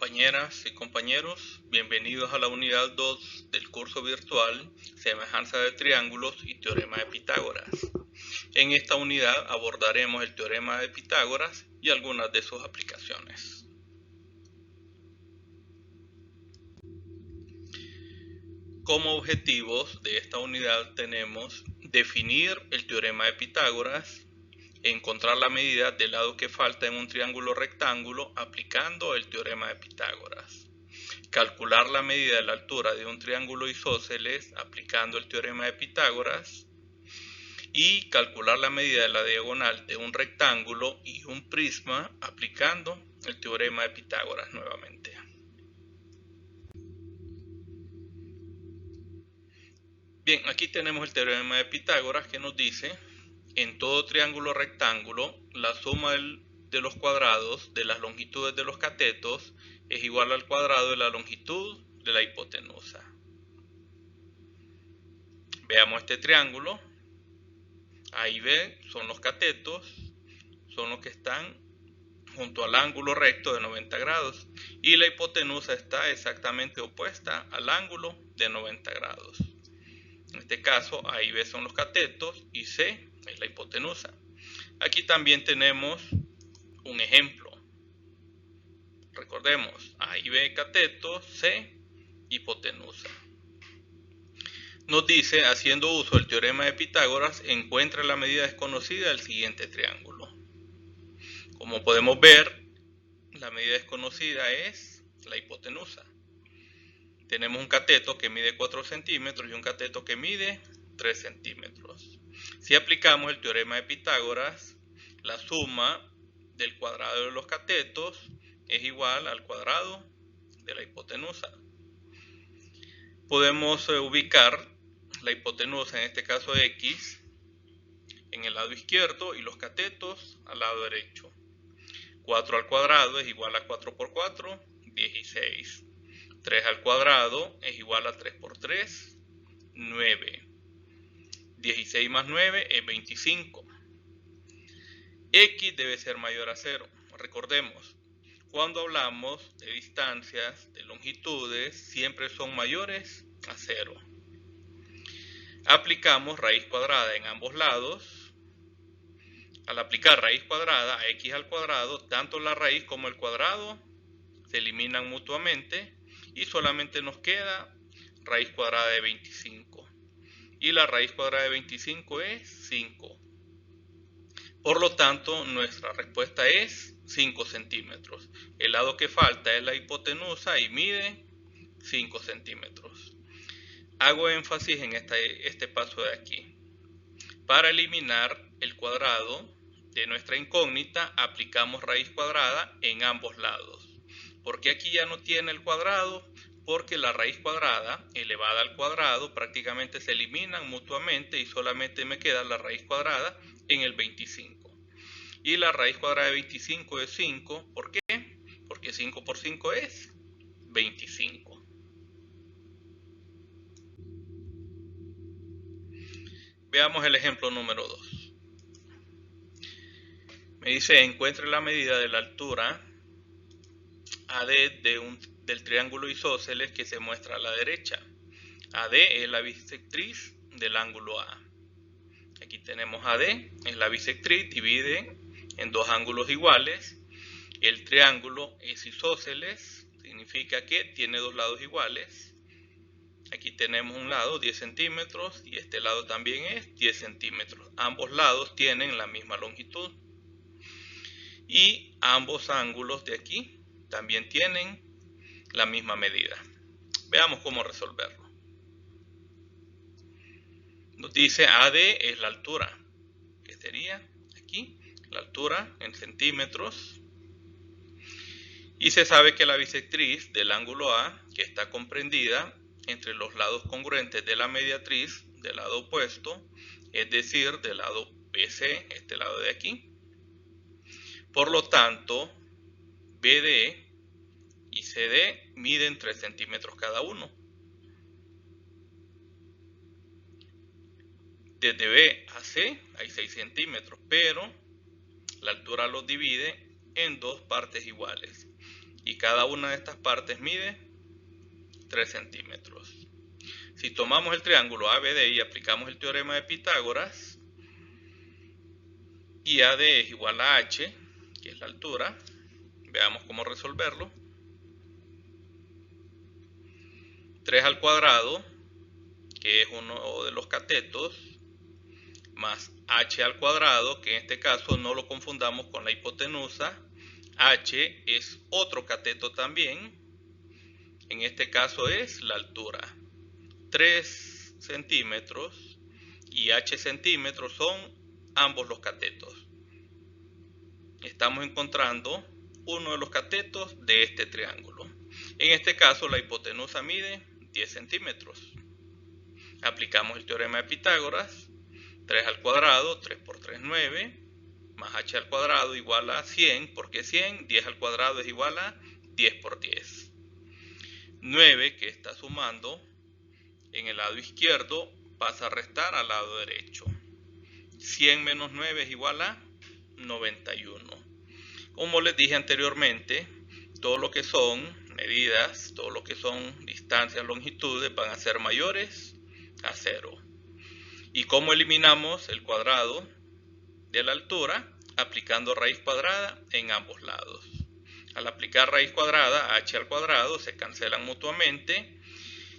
Compañeras y compañeros, bienvenidos a la unidad 2 del curso virtual Semejanza de triángulos y Teorema de Pitágoras. En esta unidad abordaremos el Teorema de Pitágoras y algunas de sus aplicaciones. Como objetivos de esta unidad tenemos definir el Teorema de Pitágoras, encontrar la medida del lado que falta en un triángulo rectángulo aplicando el teorema de Pitágoras, calcular la medida de la altura de un triángulo isósceles aplicando el teorema de Pitágoras y calcular la medida de la diagonal de un rectángulo y un prisma aplicando el teorema de Pitágoras nuevamente. Bien, aquí tenemos el teorema de Pitágoras que nos dice: en todo triángulo rectángulo, la suma de los cuadrados de las longitudes de los catetos es igual al cuadrado de la longitud de la hipotenusa. Veamos este triángulo. A y B son los catetos, son los que están junto al ángulo recto de 90 grados. Y la hipotenusa está exactamente opuesta al ángulo de 90 grados. En este caso, A y B son los catetos y C es la hipotenusa. Aquí también tenemos un ejemplo. Recordemos, A y B cateto, C hipotenusa. Nos dice, haciendo uso del teorema de Pitágoras, encuentra la medida desconocida del siguiente triángulo. Como podemos ver, la medida desconocida es la hipotenusa. Tenemos un cateto que mide 4 centímetros y un cateto que mide 3 centímetros. Si aplicamos el teorema de Pitágoras, la suma del cuadrado de los catetos es igual al cuadrado de la hipotenusa. Podemos ubicar la hipotenusa, en este caso X, en el lado izquierdo y los catetos al lado derecho. 4 al cuadrado es igual a 4 por 4, 16. 3 al cuadrado es igual a 3 por 3, 9. 16 más 9 es 25. X debe ser mayor a 0. Recordemos, cuando hablamos de distancias, de longitudes, siempre son mayores a 0. Aplicamos raíz cuadrada en ambos lados. Al aplicar raíz cuadrada a x al cuadrado, tanto la raíz como el cuadrado se eliminan mutuamente y solamente nos queda raíz cuadrada de 25. Y la raíz cuadrada de 25 es 5. Por lo tanto, nuestra respuesta es 5 centímetros. El lado que falta es la hipotenusa y mide 5 centímetros. Hago énfasis en este paso de aquí. Para eliminar el cuadrado de nuestra incógnita, aplicamos raíz cuadrada en ambos lados. ¿Por qué aquí ya no tiene el cuadrado? Porque la raíz cuadrada elevada al cuadrado prácticamente se eliminan mutuamente y solamente me queda la raíz cuadrada en el 25. Y la raíz cuadrada de 25 es 5. ¿Por qué? Porque 5 por 5 es 25. Veamos el ejemplo número 2. Me dice, encuentre la medida de la altura AD del triángulo isósceles que se muestra a la derecha. AD es la bisectriz del ángulo A. Aquí tenemos AD, es la bisectriz, divide en dos ángulos iguales. El triángulo es isósceles, significa que tiene dos lados iguales. Aquí tenemos un lado 10 centímetros y este lado también es 10 centímetros. Ambos lados tienen la misma longitud. Y ambos ángulos de aquí también tienen la misma medida. Veamos cómo resolverlo. Nos dice AD es la altura, que sería aquí, la altura en centímetros. Y se sabe que la bisectriz del ángulo A, que está comprendida entre los lados congruentes de la mediatriz del lado opuesto, es decir, del lado BC, este lado de aquí. Por lo tanto, BD y CD miden 3 centímetros cada uno. Desde B a C hay 6 centímetros, pero la altura los divide en dos partes iguales. y cada una de estas partes mide 3 centímetros. Si tomamos el triángulo ABD y aplicamos el teorema de Pitágoras, y AD es igual a H, que es la altura, veamos cómo resolverlo. 3 al cuadrado, que es uno de los catetos, más H al cuadrado, que en este caso no lo confundamos con la hipotenusa. H es otro cateto también, en este caso es la altura. 3 centímetros y H centímetros son ambos los catetos. Estamos encontrando uno de los catetos de este triángulo. En este caso la hipotenusa mide 10 centímetros. Aplicamos el teorema de Pitágoras. 3 al cuadrado, 3 por 3, 9, más H al cuadrado igual a 100. ¿Por qué 100? 10 al cuadrado es igual a 10 por 10. 9, que está sumando en el lado izquierdo, pasa a restar al lado derecho. 100 menos 9 es igual a 91. Como les dije anteriormente, todo lo que son medidas, todo lo que son distancias, longitudes, van a ser mayores a 0. ¿Y cómo eliminamos el cuadrado de la altura? Aplicando raíz cuadrada en ambos lados. Al aplicar raíz cuadrada, h al cuadrado, se cancelan mutuamente.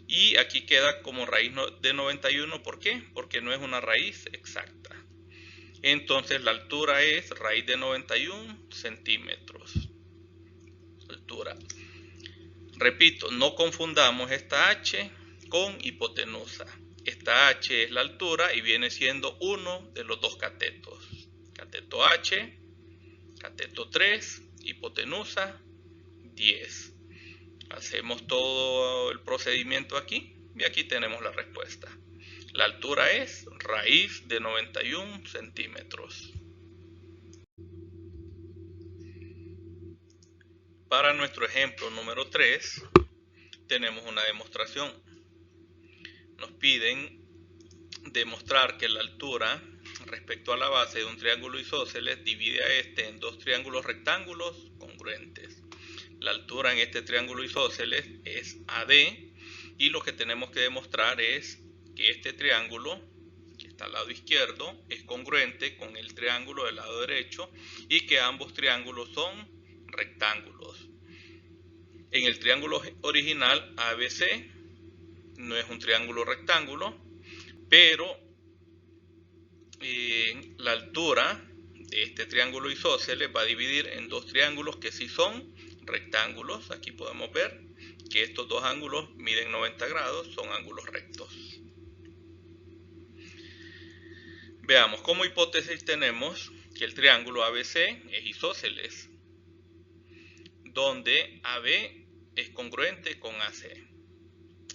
Y aquí queda como raíz de 91. ¿Por qué? Porque no es una raíz exacta. Entonces la altura es raíz de 91 centímetros. Altura. Repito, no confundamos esta h con hipotenusa. Esta h es la altura y viene siendo uno de los dos catetos. Cateto h, cateto 3, hipotenusa 10. Hacemos todo el procedimiento aquí y aquí tenemos la respuesta. La altura es raíz de 91 centímetros. Para nuestro ejemplo número 3, tenemos una demostración. Nos piden demostrar que la altura respecto a la base de un triángulo isósceles divide a este en dos triángulos rectángulos congruentes. La altura en este triángulo isósceles es AD y lo que tenemos que demostrar es que este triángulo, que está al lado izquierdo, es congruente con el triángulo del lado derecho y que ambos triángulos son rectángulos. En el triángulo original ABC no es un triángulo rectángulo, pero la altura de este triángulo isósceles va a dividir en dos triángulos que sí son rectángulos. Aquí podemos ver que estos dos ángulos miden 90 grados, son ángulos rectos. Veamos, como hipótesis tenemos que el triángulo ABC es isósceles, donde AB es congruente con AC.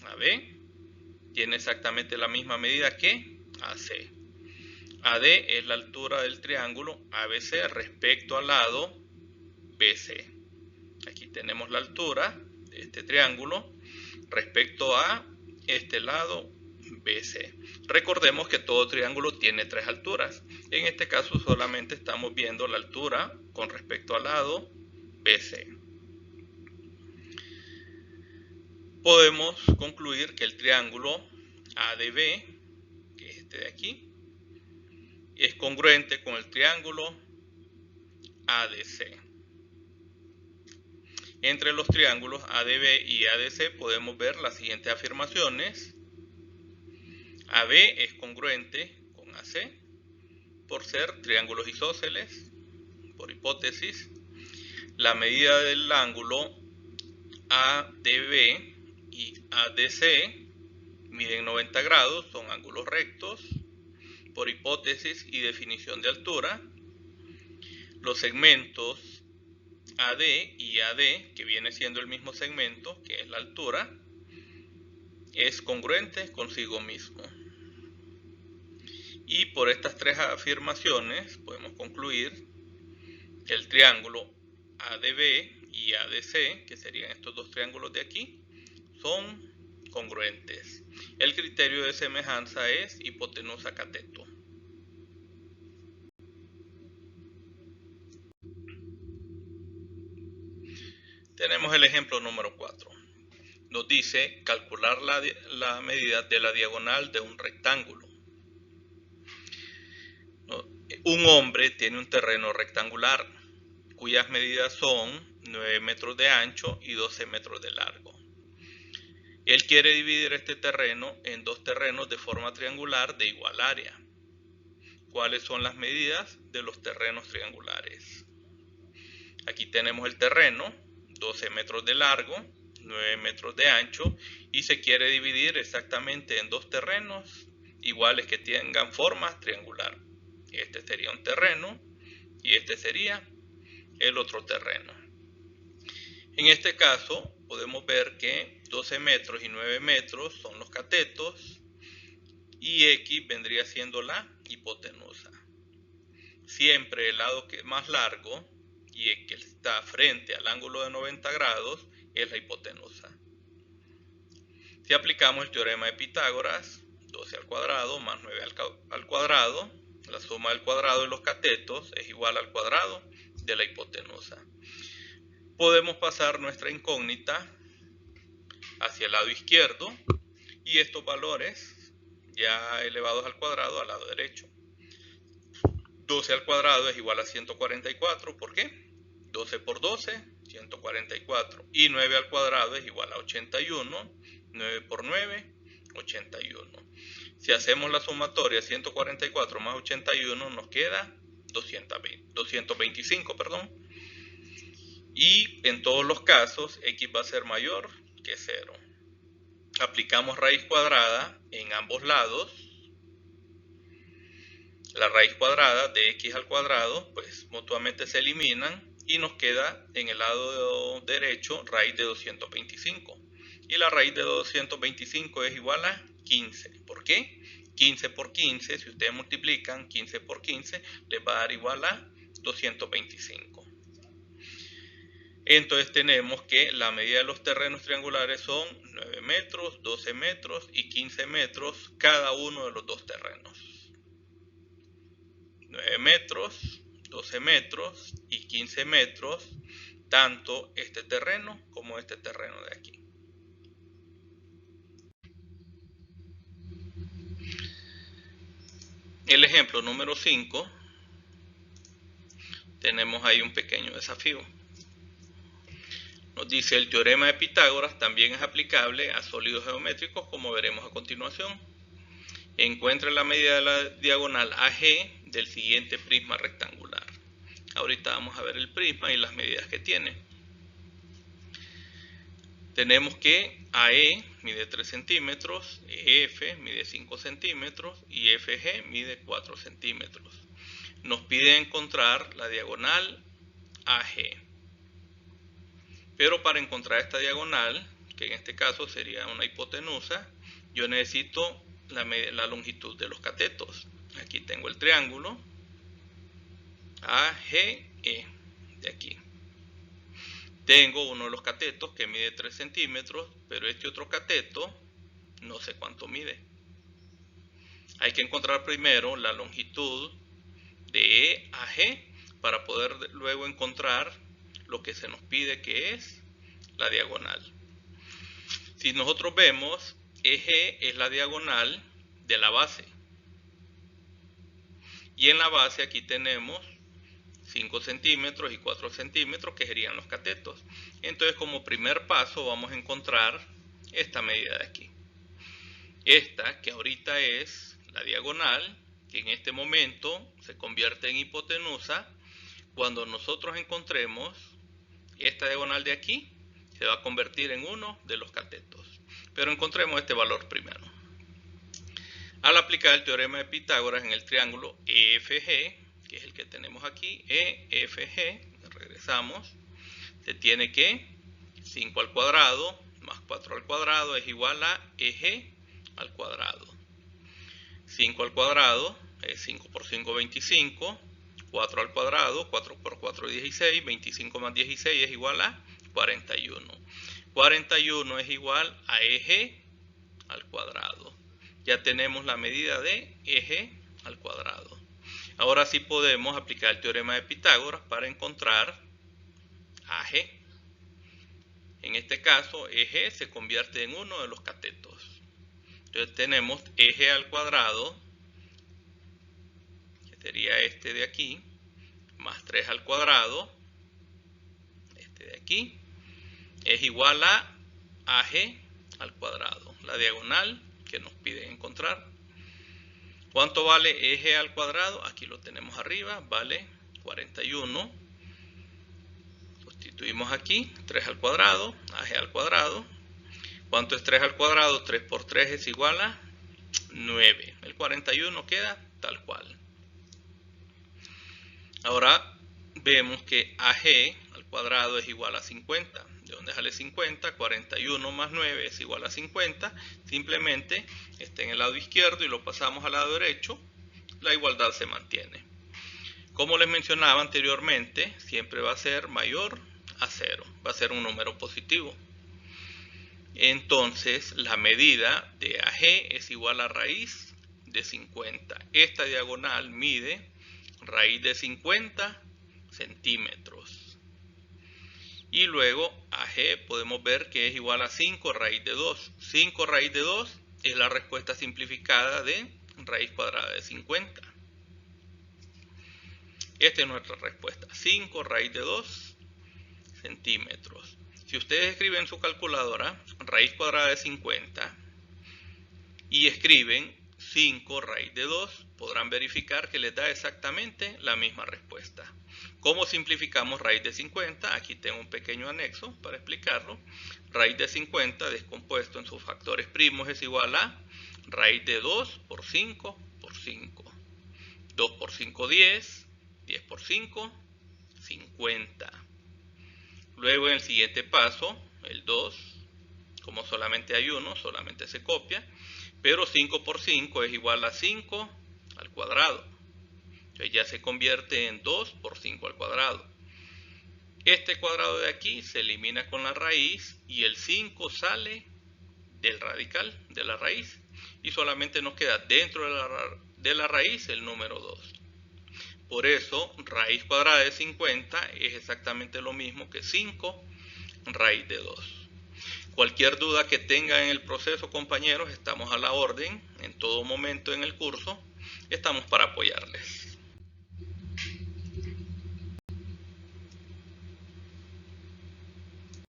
AB tiene exactamente la misma medida que AC. AD es la altura del triángulo ABC respecto al lado BC. Aquí tenemos la altura de este triángulo respecto a este lado BC. Recordemos que todo triángulo tiene tres alturas. En este caso solamente estamos viendo la altura con respecto al lado BC. Podemos concluir que el triángulo ADB, que es este de aquí, es congruente con el triángulo ADC. Entre los triángulos ADB y ADC podemos ver las siguientes afirmaciones. AB es congruente con AC por ser triángulos isósceles, por hipótesis. La medida del ángulo ADB y ADC miden 90 grados, son ángulos rectos, por hipótesis y definición de altura. Los segmentos AD y AD, que viene siendo el mismo segmento, que es la altura, es congruente consigo mismo. Y por estas tres afirmaciones podemos concluir que el triángulo ADB y ADC, que serían estos dos triángulos de aquí, son congruentes. El criterio de semejanza es hipotenusa cateto. Tenemos el ejemplo número 4. Nos dice calcular la medida de la diagonal de un rectángulo. Un hombre tiene un terreno rectangular cuyas medidas son 9 metros de ancho y 12 metros de largo. Él quiere dividir este terreno en dos terrenos de forma triangular de igual área. ¿Cuáles son las medidas de los terrenos triangulares? Aquí tenemos el terreno, 12 metros de largo, 9 metros de ancho, y se quiere dividir exactamente en dos terrenos iguales que tengan forma triangular. Este sería un terreno y este sería el otro terreno. En este caso podemos ver que 12 metros y 9 metros son los catetos y X vendría siendo la hipotenusa. Siempre el lado que es más largo y el que está frente al ángulo de 90 grados es la hipotenusa. Si aplicamos el teorema de Pitágoras, 12 al cuadrado más 9 al cuadrado, la suma del cuadrado de los catetos es igual al cuadrado de la hipotenusa. Podemos pasar nuestra incógnita hacia el lado izquierdo y estos valores ya elevados al cuadrado al lado derecho. 12 al cuadrado es igual a 144, ¿por qué? 12 por 12, 144. Y 9 al cuadrado es igual a 81, 9 por 9, 81. Si hacemos la sumatoria 144 más 81 nos queda 225, y en todos los casos X va a ser mayor que 0. Aplicamos raíz cuadrada en ambos lados. La raíz cuadrada de X al cuadrado pues mutuamente se eliminan y nos queda en el lado derecho raíz de 225. Y la raíz de 225 es igual a 15. ¿Por qué? 15 por 15, si ustedes multiplican 15 por 15, les va a dar igual a 225. Entonces tenemos que la medida de los terrenos triangulares son 9 metros, 12 metros y 15 metros cada uno de los dos terrenos. 9 metros, 12 metros y 15 metros, tanto este terreno como este terreno de aquí. El ejemplo número 5, tenemos ahí un pequeño desafío. Nos dice el teorema de Pitágoras también es aplicable a sólidos geométricos, como veremos a continuación. Encuentre la medida de la diagonal AG del siguiente prisma rectangular. Ahorita vamos a ver el prisma y las medidas que tiene. Tenemos que AE mide 3 centímetros, EF mide 5 centímetros y FG mide 4 centímetros. Nos pide encontrar la diagonal AG. Pero para encontrar esta diagonal, que en este caso sería una hipotenusa, yo necesito la longitud de los catetos. Aquí tengo el triángulo AGE de aquí. Tengo uno de los catetos que mide 3 centímetros, pero este otro cateto no sé cuánto mide. Hay que encontrar primero la longitud de E a G para poder luego encontrar lo que se nos pide, que es la diagonal. Si nosotros vemos, EG es la diagonal de la base. Y en la base aquí tenemos 5 centímetros y 4 centímetros que serían los catetos. Entonces como primer paso vamos a encontrar esta medida de aquí. Esta que ahorita es la diagonal, que en este momento se convierte en hipotenusa. Cuando nosotros encontremos esta diagonal de aquí, se va a convertir en uno de los catetos. Pero encontremos este valor primero. Al aplicar el teorema de Pitágoras en el triángulo EFG, que es el que tenemos aquí, EFG, regresamos, se tiene que 5 al cuadrado más 4 al cuadrado es igual a EG al cuadrado. 5 al cuadrado es 5 por 5, 25. 4 al cuadrado, 4 por 4, 16. 25 más 16 es igual a 41. 41 es igual a EG al cuadrado. Ya tenemos la medida de EG al cuadrado. Ahora sí podemos aplicar el teorema de Pitágoras para encontrar AG. En este caso, eje se convierte en uno de los catetos. Entonces tenemos eje al cuadrado, que sería este de aquí, más 3 al cuadrado, este de aquí, es igual a AG al cuadrado, la diagonal que nos piden encontrar. ¿Cuánto vale eje al cuadrado? Aquí lo tenemos arriba, vale 41. Sustituimos aquí, 3 al cuadrado, AG al cuadrado. ¿Cuánto es 3 al cuadrado? 3 por 3 es igual a 9. El 41 queda tal cual. Ahora vemos que AG al cuadrado es igual a 50. ¿De dónde sale 50? 41 más 9 es igual a 50. Simplemente está en el lado izquierdo y lo pasamos al lado derecho. La igualdad se mantiene. Como les mencionaba anteriormente, siempre va a ser mayor a 0. Va a ser un número positivo. Entonces la medida de AG es igual a raíz de 50. Esta diagonal mide raíz de 50 centímetros. Y luego AG podemos ver que es igual a 5 raíz de 2. 5 raíz de 2 es la respuesta simplificada de raíz cuadrada de 50. Esta es nuestra respuesta, 5 raíz de 2 centímetros. Si ustedes escriben en su calculadora raíz cuadrada de 50 y escriben 5 raíz de 2, podrán verificar que les da exactamente la misma respuesta. ¿Cómo simplificamos raíz de 50? Aquí tengo un pequeño anexo para explicarlo. Raíz de 50 descompuesto en sus factores primos es igual a raíz de 2 por 5 por 5. 2 por 5, 10. 10 por 5, 50. Luego en el siguiente paso, el 2, como solamente hay uno, solamente se copia. Pero 5 por 5 es igual a 5 al cuadrado. Entonces ya se convierte en 2 por 5 al cuadrado. Este cuadrado de aquí se elimina con la raíz y el 5 sale del radical, de la raíz. Y solamente nos queda dentro de la raíz el número 2. Por eso raíz cuadrada de 50 es exactamente lo mismo que 5 raíz de 2. Cualquier duda que tengan en el proceso, compañeros, estamos a la orden en todo momento en el curso. Estamos para apoyarles.